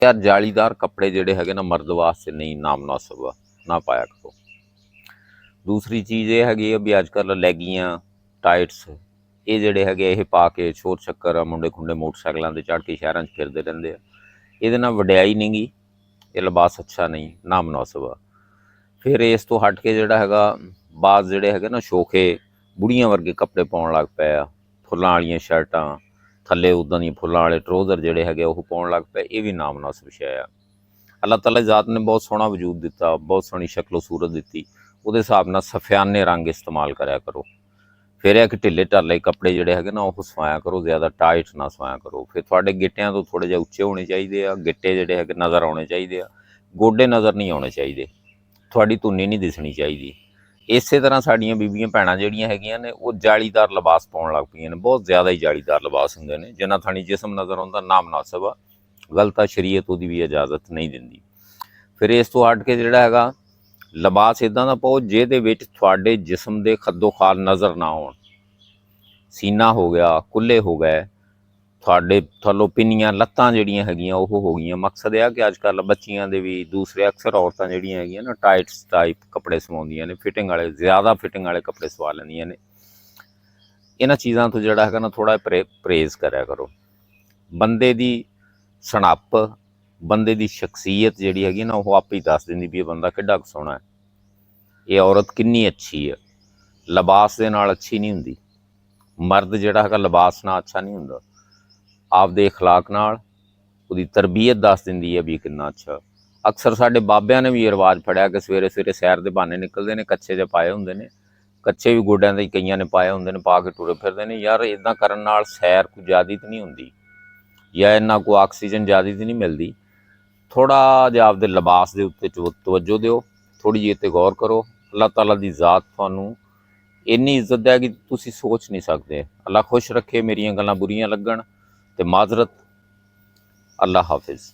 यार जालीदार कपड़े जोड़े है ना मर्द वास्ते नहीं नामनासिब ना पाया करो। दूसरी चीज़ ये हैगी भी अजकल लैगियां टाइट्स ये जोड़े है ये पा के शोर शक्कर मुंडे खुंडे मोटरसाइकिलों से चढ़ के शहरों फिरते रहते हैं। ये वड्याई नहीं गी, ये लिबास अच्छा नहीं ना मुनासिब आ। फिर इस तो हट के जोड़ा है बाज़ जोड़े है ना शोखे बुढ़िया वर्गे कपड़े पाउण लग पे आ, फुल्लां वालियां शर्टां थले उदां दी फुल्लां वाले ट्रोज़र जोड़े है वो पाउण लग पे, ये भी ना मुनासिब शै आ। अल्लाह ताला ज़ात ने बहुत सोहना वजूद दिता, बहुत सोहनी शक्लो सूरत दी, उहदे हिसाब नाल सफियाने रंग इस्तेमाल कराया करो। फिर है कि ढिले ढाले कपड़े जोड़े है ना वो सवाया करो, ज़्यादा टाइट ना सवाया करो। फिर थोड़े गिट्टियां तो थोड़े जिहे उच्चे होने चाहिए, गिट्टे जोड़े है नज़र आने चाहिए, गोडे नज़र नहीं आने चाहिए, थोड़ी धुन्नी नहीं दिसनी चाहिए। इस तरह साड़ियाँ बीबियां भैणां जिहड़ियां हैगियां ने वो जालीदार लिबास पाउण लग पईयां ने, बहुत ज़्यादा ही जालीदार लिबास हुंदे ने जिन्हां थाणी जिसम नज़र आउंदा ना मुनासिब आ, गलत आ, शरीयत उहदी भी इजाजत नहीं दिंदी। फिर इस तो हट के जिहड़ा हैगा लिबास इदां दा पाओ जिहदे विच तुहाडे जिसम दे खद्दो खाल नज़र ना आउण। सीना हो गया, कुल्ले हो गए, थोड़े थल्लों पिन्नियां लत्तां जिहड़ियां हैगियां वो हो गईयां। मकसद यह कि अजकल बच्चियां दे भी दूसरे अक्सर औरतां जिहड़ियां हैगियां ना टाइट्स टाइप कपड़े सवाउंदियां ने, फिटिंग वाले ज़्यादा फिटिंग वाले कपड़े सवा लैंदियां ने। इन्हां चीज़ां तो जिहड़ा हैगा ना थोड़ा परहेज़ करया करो। बंदे दी सनप बंदे दी शख्सियत जिहड़ी हैगी ना वो आपे ही दस दिंदी भी ये बंदा किड्डा क सोहना है, ये औरत किन्नी अच्छी है। लिबास दे नाल अच्छी नहीं हुंदी, मर्द जिहड़ा हैगा लिबास नाल अच्छा नहीं हुंदा, आपदे अखलाक नाल उहदी तरबीयत दस दिंदी है भी किन्ना अच्छा। अक्सर साडे बाबियां ने भी ये रिवाज फड़िया कि सवेरे सवेरे सैर दे बहाने निकलदे ने, कच्चे जे पाए हुंदे ने, कच्चे भी गोड्यां दे कईयां ने पाए हुंदे ने, पा के टुरे फिरदे ने। यार इदां करन नाल सैर कोई ज़्यादा तो नहीं हुंदी या इन्ना को ऑक्सीजन ज़्यादा तो नहीं मिलती। थोड़ा जिहा आपदे लिबास के उत्ते तवज्जो दिओ, थोड़ी जी इत्ते गौर करो। अल्लाह ताला दी ज़ात तुहानूं इन्नी इज्जत दै कि तुसीं सोच नहीं सकते। अल्लाह खुश रखे, मेरियां गल्लां बुरियां लगन ते माजरत। अल्लाह हाफिज़।